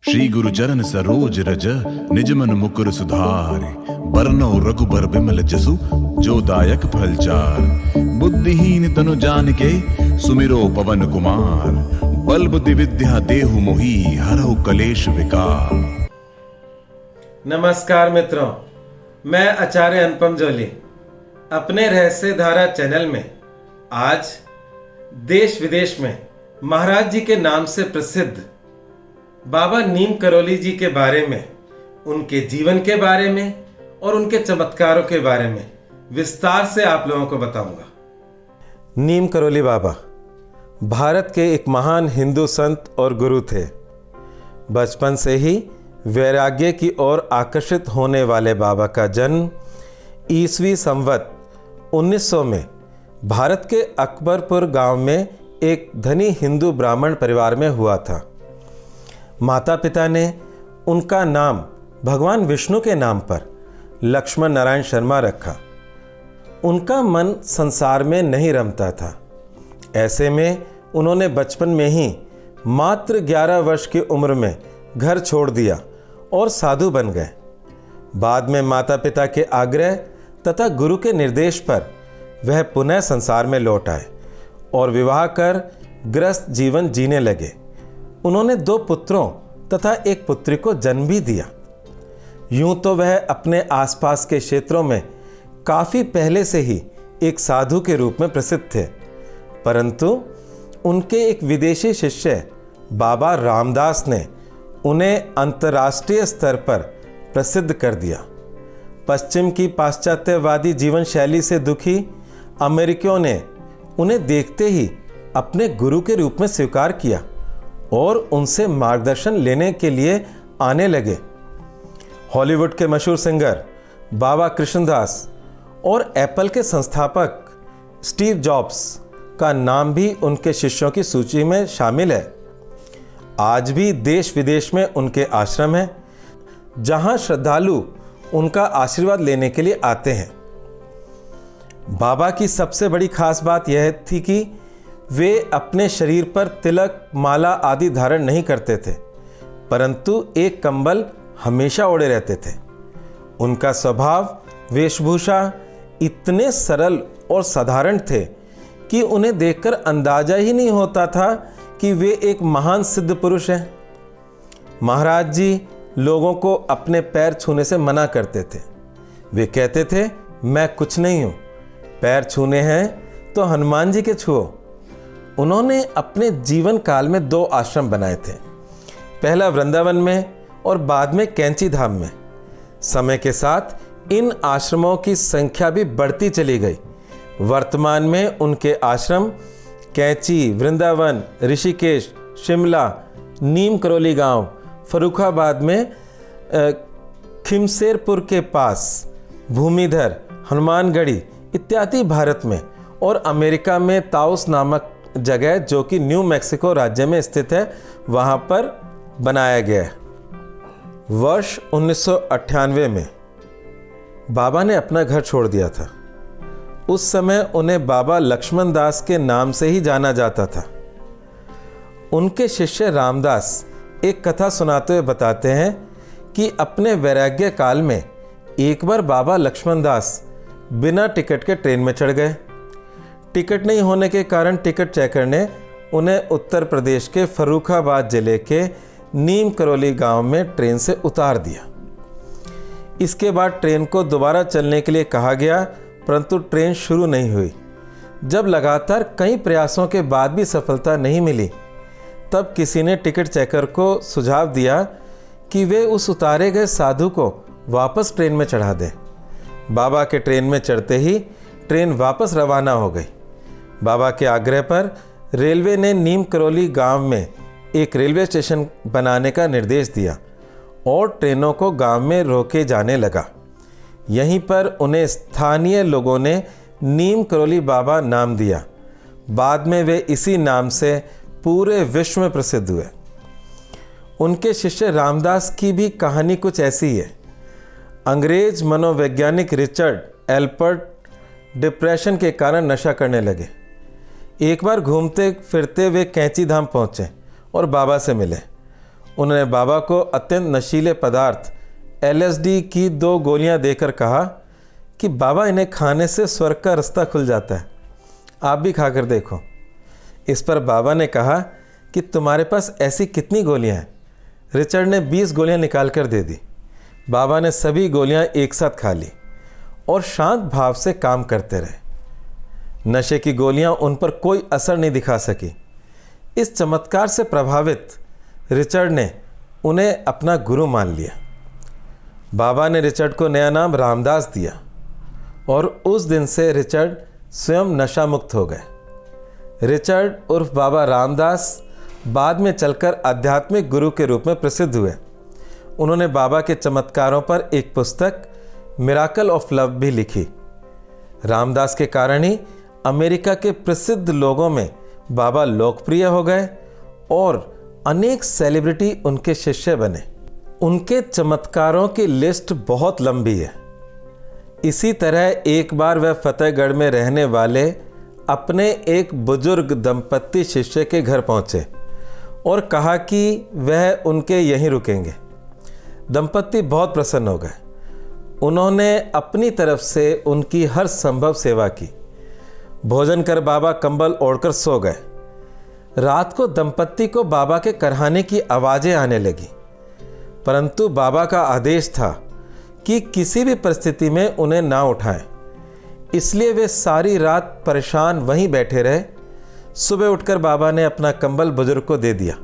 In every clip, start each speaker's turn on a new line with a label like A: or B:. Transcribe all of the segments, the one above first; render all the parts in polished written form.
A: श्री गुरु चरण सरोज रज निज मन मुकुर सुधारि बरनौ रघुबर बिमल जसु जो दायक फलचार। बुद्धिहीन तनु जानिके सुमिरो पवन कुमार बल बुद्धि विद्या देहु मोहि हरहु कलेश विकार।
B: नमस्कार मित्रों, मैं आचार्य अनुपम जोली अपने रहस्य धारा चैनल में आज देश विदेश में महाराज जी के नाम से प्रसिद्ध बाबा नीम करोली जी के बारे में, उनके जीवन के बारे में और उनके चमत्कारों के बारे में विस्तार से आप लोगों को बताऊंगा। नीम करोली बाबा भारत के एक महान हिंदू संत और गुरु थे। बचपन से ही वैराग्य की ओर आकर्षित होने वाले बाबा का जन्म ईस्वी संवत 1900 में भारत के अकबरपुर गांव में एक धनी हिंदू ब्राह्मण परिवार में हुआ था। माता पिता ने उनका नाम भगवान विष्णु के नाम पर लक्ष्मण नारायण शर्मा रखा। उनका मन संसार में नहीं रमता था। ऐसे में उन्होंने बचपन में ही मात्र 11 वर्ष की उम्र में घर छोड़ दिया और साधु बन गए। बाद में माता पिता के आग्रह तथा गुरु के निर्देश पर वह पुनः संसार में लौट आए और विवाह कर गृहस्थ जीवन जीने लगे। उन्होंने 2 पुत्रों तथा एक पुत्री को जन्म भी दिया। यूं तो वह अपने आसपास के क्षेत्रों में काफ़ी पहले से ही एक साधु के रूप में प्रसिद्ध थे, परंतु उनके एक विदेशी शिष्य बाबा रामदास ने उन्हें अंतर्राष्ट्रीय स्तर पर प्रसिद्ध कर दिया। पश्चिम की पाश्चात्यवादी जीवन शैली से दुखी अमेरिकियों ने उन्हें देखते ही अपने गुरु के रूप में स्वीकार किया और उनसे मार्गदर्शन लेने के लिए आने लगे। हॉलीवुड के मशहूर सिंगर बाबा कृष्णदास और एप्पल के संस्थापक स्टीव जॉब्स का नाम भी उनके शिष्यों की सूची में शामिल है। आज भी देश विदेश में उनके आश्रम हैं, जहां श्रद्धालु उनका आशीर्वाद लेने के लिए आते हैं। बाबा की सबसे बड़ी खास बात यह थी कि वे अपने शरीर पर तिलक, माला आदि धारण नहीं करते थे, परंतु एक कंबल हमेशा ओढ़े रहते थे। उनका स्वभाव, वेशभूषा इतने सरल और साधारण थे कि उन्हें देखकर अंदाजा ही नहीं होता था कि वे एक महान सिद्ध पुरुष हैं। महाराज जी लोगों को अपने पैर छूने से मना करते थे। वे कहते थे, मैं कुछ नहीं हूँ, पैर छूने हैं तो हनुमान जी के छुओ। उन्होंने अपने जीवन काल में 2 आश्रम बनाए थे, पहला वृंदावन में और बाद में कैंची धाम में। समय के साथ इन आश्रमों की संख्या भी बढ़ती चली गई। वर्तमान में उनके आश्रम कैंची, वृंदावन, ऋषिकेश, शिमला, नीम करोली गांव, फर्रुखाबाद में खिमसेरपुर के पास, भूमिधर, हनुमानगढ़ी इत्यादि भारत में, और अमेरिका में ताउस नामक जगह जो कि न्यू मैक्सिको राज्य में स्थित है, वहां पर बनाया गया है। वर्ष 1998 में बाबा ने अपना घर छोड़ दिया था। उस समय उन्हें बाबा लक्ष्मण दास के नाम से ही जाना जाता था। उनके शिष्य रामदास एक कथा सुनाते हुए बताते हैं कि अपने वैराग्य काल में एक बार बाबा लक्ष्मण दास बिना टिकट के ट्रेन में चढ़ गए। टिकट नहीं होने के कारण टिकट चेकर ने उन्हें उत्तर प्रदेश के फर्रुखाबाद जिले के नीम करोली गांव में ट्रेन से उतार दिया। इसके बाद ट्रेन को दोबारा चलने के लिए कहा गया, परंतु ट्रेन शुरू नहीं हुई। जब लगातार कई प्रयासों के बाद भी सफलता नहीं मिली, तब किसी ने टिकट चेकर को सुझाव दिया कि वे उस उतारे गए साधु को वापस ट्रेन में चढ़ा दें। बाबा के ट्रेन में चढ़ते ही ट्रेन वापस रवाना हो गई। बाबा के आग्रह पर रेलवे ने नीम करोली गांव में एक रेलवे स्टेशन बनाने का निर्देश दिया और ट्रेनों को गांव में रोके जाने लगा। यहीं पर उन्हें स्थानीय लोगों ने नीम करोली बाबा नाम दिया। बाद में वे इसी नाम से पूरे विश्व में प्रसिद्ध हुए। उनके शिष्य रामदास की भी कहानी कुछ ऐसी ही है। अंग्रेज मनोवैज्ञानिक रिचर्ड एल्पर्ट डिप्रेशन के कारण नशा करने लगे। एक बार घूमते फिरते वे कैंची धाम पहुँचे और बाबा से मिले उन्होंने बाबा को अत्यंत नशीले पदार्थ LSD की 2 गोलियां देकर कहा कि बाबा इन्हें खाने से स्वर्ग का रास्ता खुल जाता है, आप भी खाकर देखो। इस पर बाबा ने कहा कि तुम्हारे पास ऐसी कितनी गोलियां हैं? रिचर्ड ने 20 गोलियां निकाल कर दे दी। बाबा ने सभी गोलियां एक साथ खा ली और शांत भाव से काम करते रहे। नशे की गोलियां उन पर कोई असर नहीं दिखा सकी। इस चमत्कार से प्रभावित रिचर्ड ने उन्हें अपना गुरु मान लिया। बाबा ने रिचर्ड को नया नाम रामदास दिया और उस दिन से रिचर्ड स्वयं नशा मुक्त हो गए। रिचर्ड उर्फ बाबा रामदास बाद में चलकर आध्यात्मिक गुरु के रूप में प्रसिद्ध हुए। उन्होंने बाबा के चमत्कारों पर एक पुस्तक मिराकल ऑफ लव भी लिखी। रामदास के कारण ही अमेरिका के प्रसिद्ध लोगों में बाबा लोकप्रिय हो गए और अनेक सेलिब्रिटी उनके शिष्य बने। उनके चमत्कारों की लिस्ट बहुत लंबी है। इसी तरह एक बार वह फतेहगढ़ में रहने वाले अपने एक बुजुर्ग दंपत्ति शिष्य के घर पहुंचे और कहा कि वह उनके यहीं रुकेंगे। दंपत्ति बहुत प्रसन्न हो गए। उन्होंने अपनी तरफ से उनकी हर संभव सेवा की। भोजन कर बाबा कंबल ओढ़कर सो गए। रात को दंपत्ति को बाबा के करहाने की आवाज़ें आने लगी, परंतु बाबा का आदेश था कि किसी भी परिस्थिति में उन्हें ना उठाएं। इसलिए वे सारी रात परेशान वहीं बैठे रहे। सुबह उठकर बाबा ने अपना कंबल बुजुर्ग को दे दिया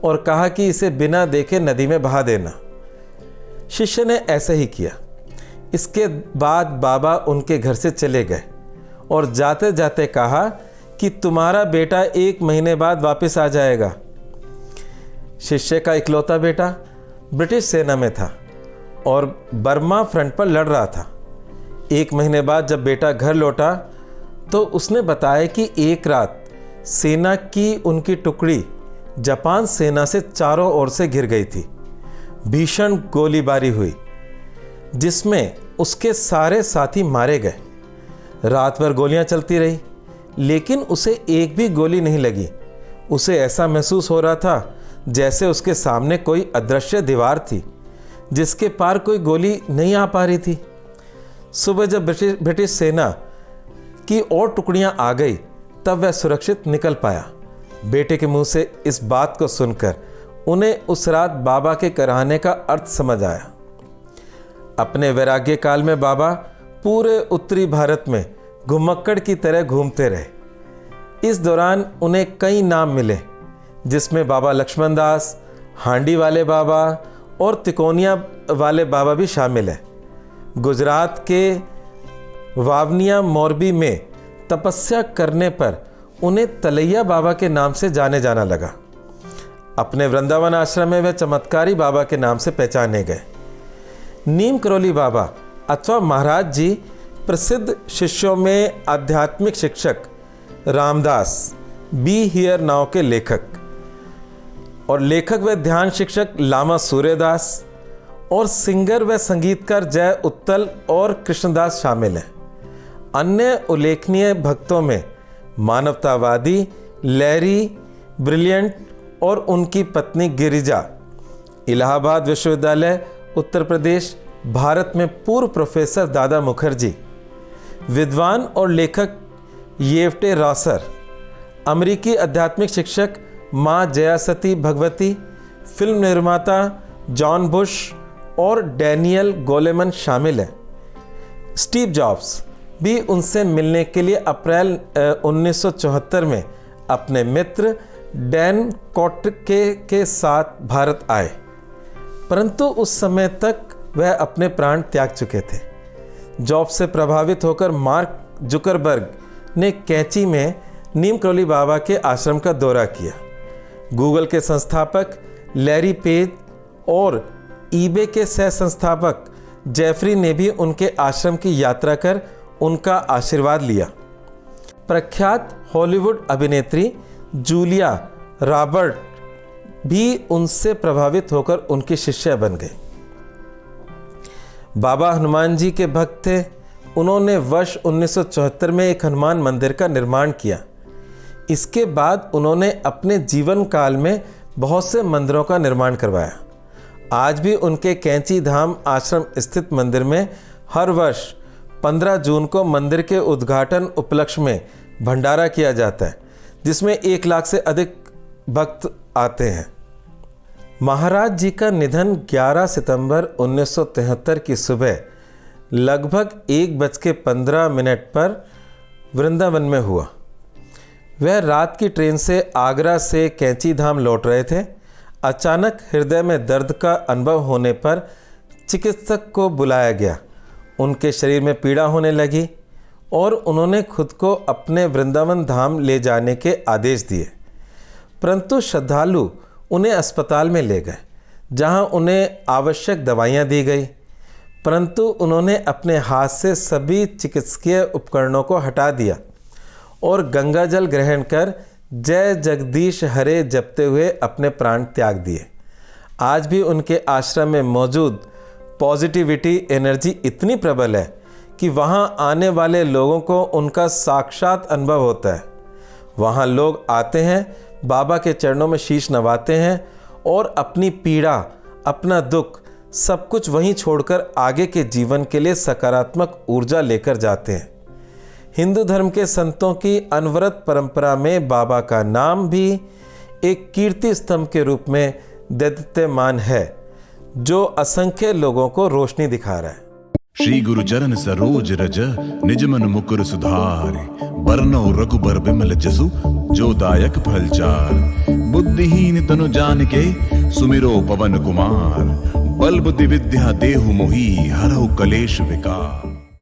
B: और कहा कि इसे बिना देखे नदी में बहा देना। शिष्य ने ऐसा ही किया। इसके बाद बाबा उनके घर से चले गए और जाते जाते कहा कि तुम्हारा बेटा 1 महीने बाद वापस आ जाएगा। शिष्य का इकलौता बेटा ब्रिटिश सेना में था और बर्मा फ्रंट पर लड़ रहा था। 1 महीने बाद जब बेटा घर लौटा तो उसने बताया कि एक रात सेना की उनकी टुकड़ी जापान सेना से चारों ओर से घिर गई थी। भीषण गोलीबारी हुई जिसमें उसके सारे साथी मारे गए। रात भर गोलियां चलती रही, लेकिन उसे एक भी गोली नहीं लगी। उसे ऐसा महसूस हो रहा था जैसे उसके सामने कोई अदृश्य दीवार थी जिसके पार कोई गोली नहीं आ पा रही थी। सुबह जब ब्रिटिश सेना की और टुकड़ियां आ गई तब वह सुरक्षित निकल पाया। बेटे के मुंह से इस बात को सुनकर उन्हें उस रात बाबा के कराहने का अर्थ समझ आया। अपने वैराग्य काल में बाबा पूरे उत्तरी भारत में घुमक्कड़ की तरह घूमते रहे। इस दौरान उन्हें कई नाम मिले, जिसमें बाबा लक्ष्मण दास, हांडी वाले बाबा और तिकोनिया वाले बाबा भी शामिल हैं। गुजरात के वावनिया मोरबी में तपस्या करने पर उन्हें तलैया बाबा के नाम से जाने जाना लगा। अपने वृंदावन आश्रम में वे चमत्कारी बाबा के नाम से पहचाने गए। नीम करोली बाबा अथवा महाराज जी प्रसिद्ध शिष्यों में आध्यात्मिक शिक्षक रामदास, बी हियर नाउ के लेखक और लेखक व ध्यान शिक्षक लामा सूर्यदास और सिंगर व संगीतकार जय उत्तल और कृष्णदास शामिल हैं। अन्य उल्लेखनीय भक्तों में मानवतावादी लैरी ब्रिलियंट और उनकी पत्नी गिरिजा, इलाहाबाद विश्वविद्यालय उत्तर प्रदेश भारत में पूर्व प्रोफेसर दादा मुखर्जी, विद्वान और लेखक येवटे रॉसर, अमेरिकी आध्यात्मिक शिक्षक माँ जयासती भगवती, फिल्म निर्माता जॉन बुश और डैनियल गोलेमन शामिल हैं। स्टीव जॉब्स भी उनसे मिलने के लिए अप्रैल 1974 में अपने मित्र डैन कॉटके के साथ भारत आए, परंतु उस समय तक वह अपने प्राण त्याग चुके थे। जॉब से प्रभावित होकर मार्क जुकरबर्ग ने कैची में नीम करोली बाबा के आश्रम का दौरा किया। गूगल के संस्थापक लैरी पेज और ईबे के सह संस्थापक जेफरी ने भी उनके आश्रम की यात्रा कर उनका आशीर्वाद लिया। प्रख्यात हॉलीवुड अभिनेत्री जूलिया रॉबर्ट भी उनसे प्रभावित होकर उनकी शिष्या बन गए। बाबा हनुमान जी के भक्त थे। उन्होंने वर्ष 1974 में एक हनुमान मंदिर का निर्माण किया। इसके बाद उन्होंने अपने जीवन काल में बहुत से मंदिरों का निर्माण करवाया। आज भी उनके कैंची धाम आश्रम स्थित मंदिर में हर वर्ष 15 जून को मंदिर के उद्घाटन उपलक्ष्य में भंडारा किया जाता है, जिसमें 1 लाख से अधिक भक्त आते हैं। महाराज जी का निधन 11 सितंबर 1973 की सुबह लगभग 1:15 पर वृंदावन में हुआ। वह रात की ट्रेन से आगरा से कैंची धाम लौट रहे थे। अचानक हृदय में दर्द का अनुभव होने पर चिकित्सक को बुलाया गया। उनके शरीर में पीड़ा होने लगी और उन्होंने खुद को अपने वृंदावन धाम ले जाने के आदेश दिए, परंतु श्रद्धालु उन्हें अस्पताल में ले गए, जहां उन्हें आवश्यक दवाइयां दी गई, परंतु उन्होंने अपने हाथ से सभी चिकित्सकीय उपकरणों को हटा दिया और गंगा जल ग्रहण कर जय जगदीश हरे जपते हुए अपने प्राण त्याग दिए। आज भी उनके आश्रम में मौजूद पॉजिटिविटी एनर्जी इतनी प्रबल है कि वहाँ आने वाले लोगों को उनका साक्षात अनुभव होता है। वहाँ लोग आते हैं, बाबा के चरणों में शीश नवाते हैं और अपनी पीड़ा, अपना दुख सब कुछ वहीं छोड़कर आगे के जीवन के लिए सकारात्मक ऊर्जा लेकर जाते हैं। हिंदू धर्म के संतों की अनवरत परंपरा में बाबा का नाम भी एक कीर्ति स्तंभ के रूप में दैदीप्यमान है, जो असंख्य लोगों को रोशनी दिखा रहा है।
A: श्री गुरु चरण सरोज रज निज मन मुकुर सुधारि बरनौ रघुबर बिमल जसु जो दायक फलचार। बुद्धिहीन तनु जानिके सुमिरो पवन कुमार बल बुद्धि विद्या देहु मोहि हरहु कलेश विकार।